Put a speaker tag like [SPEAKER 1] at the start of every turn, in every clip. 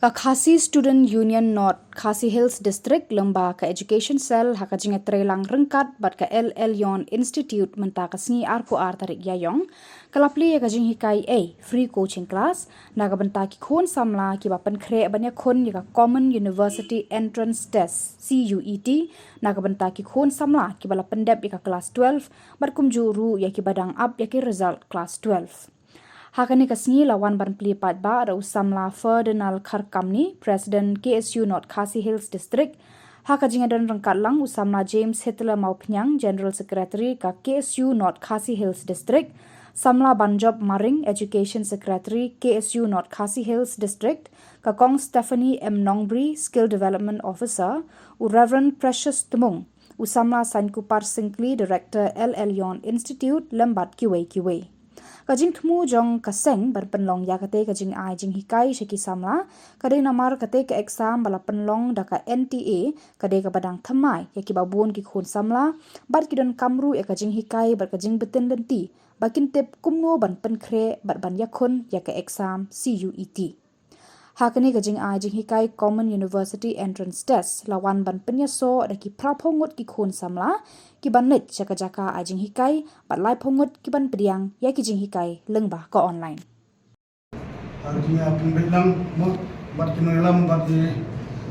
[SPEAKER 1] Ka Khasi Student Union North Khasi Hills District lemba ka Education Cell haka jinga trelang rengkat bat ka Lyon Institute menta ka sngi arku tarik yayong kalapli ka jing hikai free coaching class naga benta ki khon samla ki ba Pynkhreh banya khon ka Common University Entrance Test CUET naga benta ki khon samla ki bala pendep ka class 12 bat kumjuru ya ki badang up ya ki result class 12. Hakani kasngi lawan ban Plie Peit ba ada Samla Ferdinand Kharkamni President KSU North Khasi Hills District haka jinga dan rengkat lang Samla James Hitler Maupnyang General Secretary ka KSU North Khasi Hills District Samla Banjob Maring Education Secretary KSU North Khasi Hills District ka Kong Stephanie M Nongbri Skill Development Officer Reverend Precious Tumung Samla Sankupar Singli Director Lyon Institute lembat kiwe Kajing temu jong kaseng berpenlong ya kate kajing ai jing hikai sheki samla kade namar kate ke exam bala penlong daka NTA kade ka badang thamai ya ki babun ki khun samla bat ki don kamru ya kajing hikai bar kajing beten lenti bakin tep kumno ban Pynkhreh bat ban yakhun ya ka exam CUET hakani kajing ai jing hikai Common University Entrance Test lawan ban penyaso daki praphongut ki khun samla ki ban net jaka ai jing hikai bat lai phongut ki ban priang ya ki jing hikai lengba ko online
[SPEAKER 2] artinya pembelang bat kinalam bat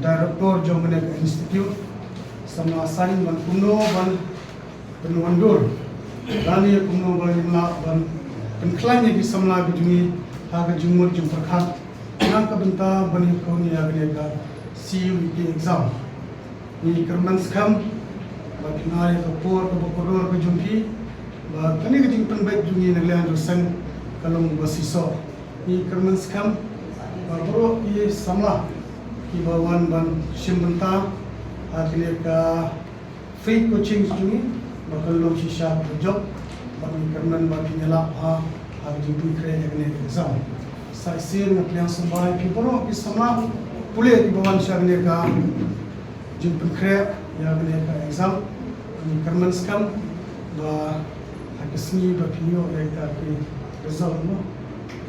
[SPEAKER 2] director jong institute sama sain ban kuno ban penwandur dani kuno ban Pynkhreh ki samla bijmi haga jumur jum prakhat Naka Bynta bani koni aglega CUET exam ni kerman skam bagi nai Khubor Khuborkhasi ke jumpi ba kani ke jing penbaik jungi naglan rusan kalong basiso ni kerman skam ba bro ki samla ki bawan ban Bynta aglega free coaching jungi ba kalong shisha job bagi kerman bagi nyala ha agi Pynkhreh exam sa isir na pilihan sumbahay kiboro kisama puli di bawan siya ka jing Pynkhreh ya ka exam ni karman skam ba hakisni ba pinyo ya ka ki result mo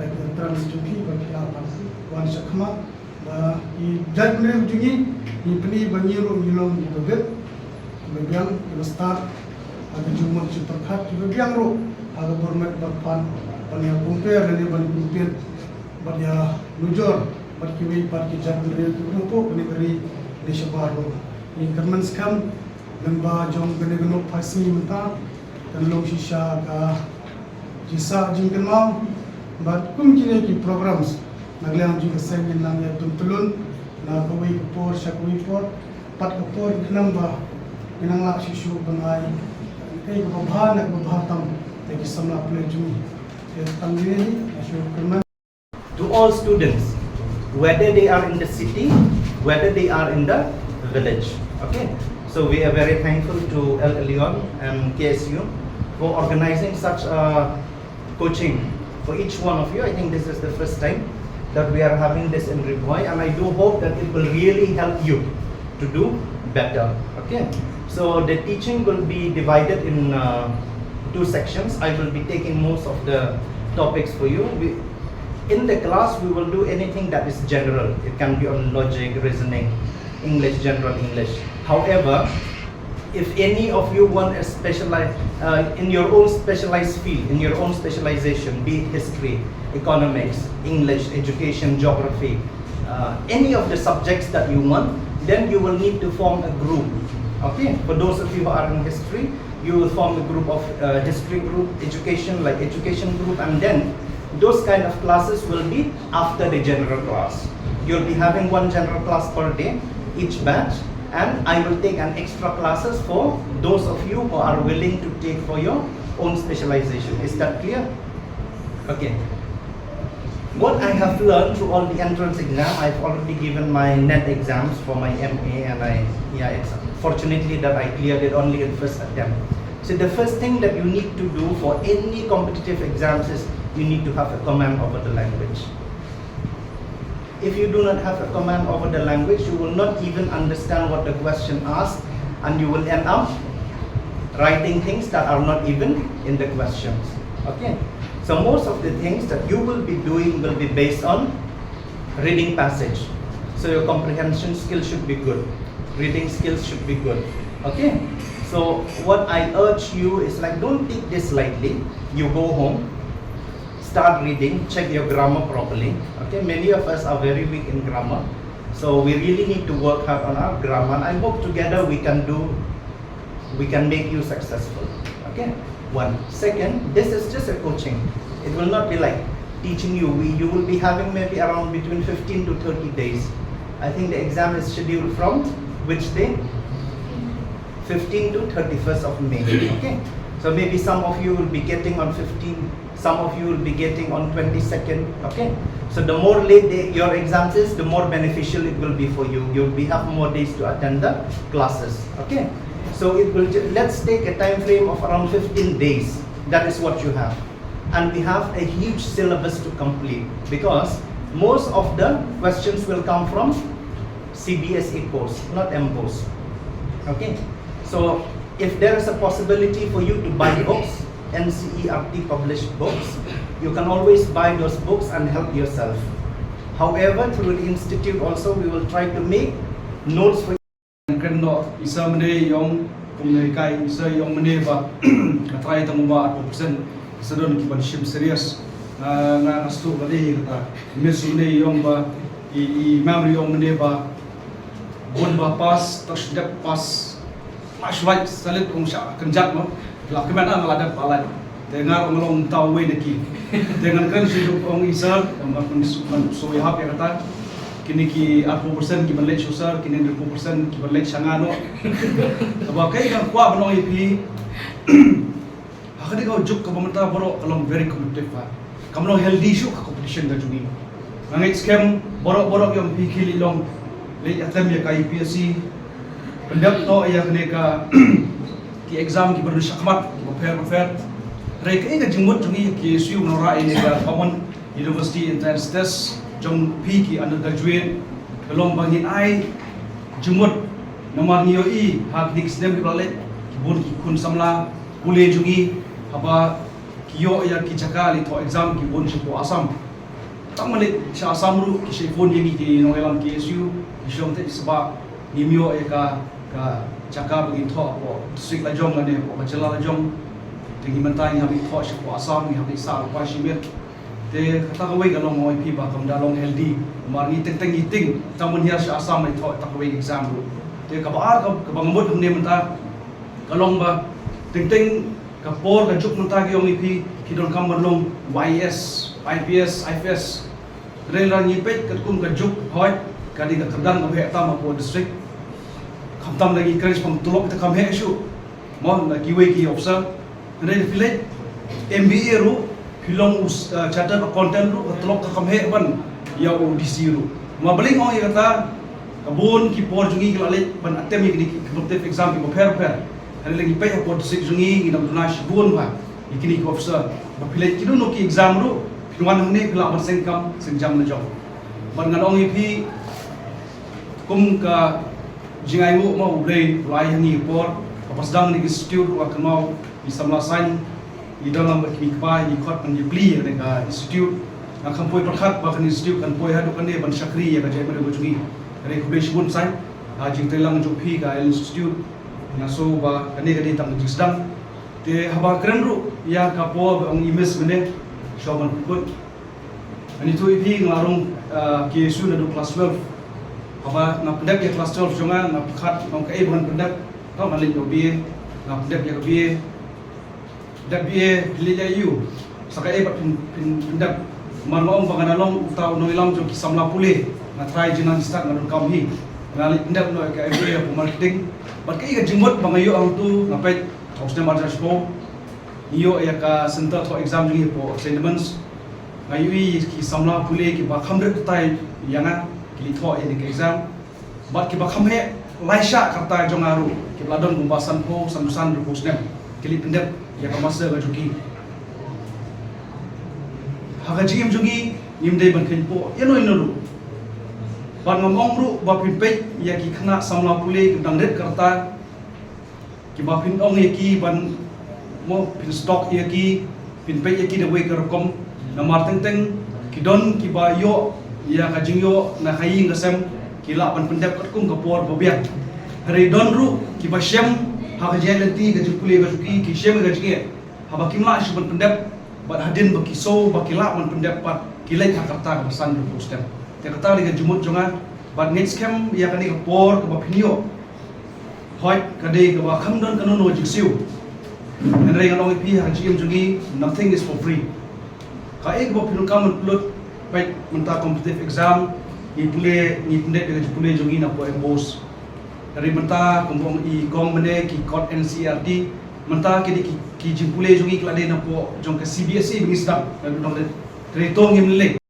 [SPEAKER 2] ta ki trans jupi ba ki apa wan siya kama ba i jad ne jungi ni pini banyiro milong di baget bagyang ki start aga jumot si prakhat ki bagyang ro aga bormat barpan panya compare ni ban compare Badia nujor, berkiwi parki jatuh dari grupo negeri di Sebaru. Ini kerman skam lemba jong kene genop pasi menta dan long shisha ka jisa jingkan mau bat kum kini ki programs nagliang juga sengin nang ya tulun na kawai Khubor syakwi por pat Khubor kenamba inang lak shishu bangai kai babha nak babha tam tegi samla pule jumi ya tangini asyo kerman
[SPEAKER 3] to all students, whether they are in the city, whether they are in the village. Okay, so we are very thankful to Lyon and KSU for organizing such a coaching for each one of you. I think this is the first time that we are having this in Ripoy, and I do hope that it will really help you to do better. Okay, so the teaching will be divided in two sections. I will be taking most of the topics for you. In the class, we will do anything that is general. It can be on logic, reasoning, English, general English. However, if any of you want a specialized, in your own specialized field, in your own specialization, be it history, economics, English, education, geography, any of the subjects that you want, then you will need to form a group. Okay, for those of you who are in history, you will form a group of history group, education, like education group, and then those kind of classes will be after the general class. You'll be having one general class per day, each batch, and I will take an extra classes for those of you who are willing to take for your own specialization. Is that clear? Okay. What I have learned through all the entrance exam, I've already given my NET exams for my MA, and it's fortunately that I cleared it only in first attempt. So the first thing that you need to do for any competitive exams is you need to have a command over the language. If you do not have a command over the language, you will not even understand what the question asks, and you will end up writing things that are not even in the questions. Okay, so most of the things that you will be doing will be based on reading passage. So your comprehension skills should be good. Reading skills should be good. Okay. So what I urge you is like, don't take this lightly. You go home, start reading, check your grammar properly. Okay. Many of us are very weak in grammar. So we really need to work hard on our grammar. I hope together we can make you successful. Okay. One. Second, this is just a coaching. It will not be like teaching you. You will be having maybe around between 15 to 30 days. I think the exam is scheduled from which day? 15 to 31st of May. Okay. So maybe some of you will be getting on 15, some of you will be getting on 22nd. Okay. So the more late your exams is, the more beneficial it will be for you. You will have more days to attend the classes. Okay. So it will. Let's take a time frame of around 15 days. That is what you have, and we have a huge syllabus to complete because most of the questions will come from CBSE course, not M course. Okay. So if there is a possibility for you to buy books, NCERT published books, you can always buy those books and help yourself. However, through the institute also, we will try to make notes for
[SPEAKER 2] Kendo isa mene yong komunikai isa yong mene ba katrai tamuba 4% isa don kibanship serious na nastu bali kata mesu ne yong ba I memory yong mene ba bon ba pas tersedap pas maswai salit sya kenjat mo la kemana ngalada palai dengar ngelong tahu neki dengan kan hidup ong isa amakun so ya hap ya kata kini ki 4% ki balai susar kini 20% ki balai sangano aba kai kan kwa banong ipi hakadi kau juk ka pamenta boro kalong very competitive pa kamno healthy show ka competition da juni nang scam boro yang pikili long le atam ya kai PSC pendap to ya kene ka ki exam ki berdu syakmat ki prepare rek ai ka jimut jungi ki siu no ra ini ka common university entrance test jong pi ki undergraduate belum bangin ai jumut nomor nio I hak dik sdem ki balik bun ki kun samla kule jungi haba kiyo ya ki chakali to exam ki bun sipo asam tamalik sa asam ru ki sipon yang ki noelam ki SU Shillong te sebab nimyo ka chaka bagi to po district la jong ane po Khuborjylla la jong tingi mentai habi to sipo asam ni habi sa pa shimit te kata kawai galong moi pi ba kam dalong healthy marni teng ting tamun hias asam mai tho takawai exam ru te ka baar ka bangamut humne menta galong ba teng ka por ka juk menta gi ong pi ki don kam long YS IPS IFS rela ni pet ka kum ka juk hoi ka di ka kadang ka he ta ma po district kham tam lagi kris pam tulok ta kam he shu mon na ki we ki officer rela village MBA ru Shillong charter content ru telok ka kamhe ban ya ODC ru mabaling ong kata kabun ki por jungi kilale ban atem ki competitive exam ki prepare hari lagi pai por sik jungi ginam dunash bun ba ikini ki officer ba pile kidu no ki exam ru pinwan ne kila ban sengkam sengjam na job ban ngan ong ipi kum ka jingai mu mau blay lai ni por pasdang ni institute wa kamau di Samla sign di dalam berkikpa di kot menjadi Plie dengan institut akan poi perkhat bahkan institut kan poi hadu kan dia ban syakri ya kajai pada bujungi dari kublesh bun sai jing telang jopi ka institut naso ba kan dia tang jing sedang te haba keren ru ya ka po ang imes bene shoman put ani tu ipi ngarung ki su na do class 12 haba na pendak ya class 12 jonga na perkhat nong kai ban pendak ka malin jobi na pendak ya bi dbmnTv lilayu sakai pat pindak marlong panganalong utau noilam jo ki Samla pule na try jinan start ngadon kamhi ngali pindak no ka area marketing bat kai ka jimot bangayo ang tu ngapet hosna marja spo iyo Ïaka center to exam ni po assignments ngayu ki Samla pule ki ba khamre tai yanga ki tho ini ke exam bat ki ba khamhe laisha karta jongaru ki ladon gumbasan po samsan ru posnem ki pindak ya kamasa ga juki haga jim jugi nimdei ban khin po yano inoru ban ngomong ru ba pin Peit ya ki khana Samla pule dang ret karta ki ba pin ong ya ki ban mo pin stock ya ki pin Peit ya ki de we kar kom na mar teng ki don ki ba yo ya ka jing yo na khai ngasem
[SPEAKER 4] kila pan pendep kat kum Khubor bobian hari don ru ki bashem ha gajen lenti ga jupule ga juki ki shem ga jike ha bakimla shi pan pendep bat hadin bakiso bakila pan pendep pat kilai Jakarta ga san du postem te kata li ga jumut jonga bat next cam ya kani Khubor ka bapinio hoi kadai ga kham don kanono jiksiu Henry ngalong ipi ha jim jungi nothing is for free ka ek bo pinun kam plut Peit menta competitive exam i pundet dengan pule jungi na po embos dari menta kumpong i gong mene ki court NCRT menta ki jimpule jungi klade na po jong ke CBSE bingisdam dan dong de tong ngim le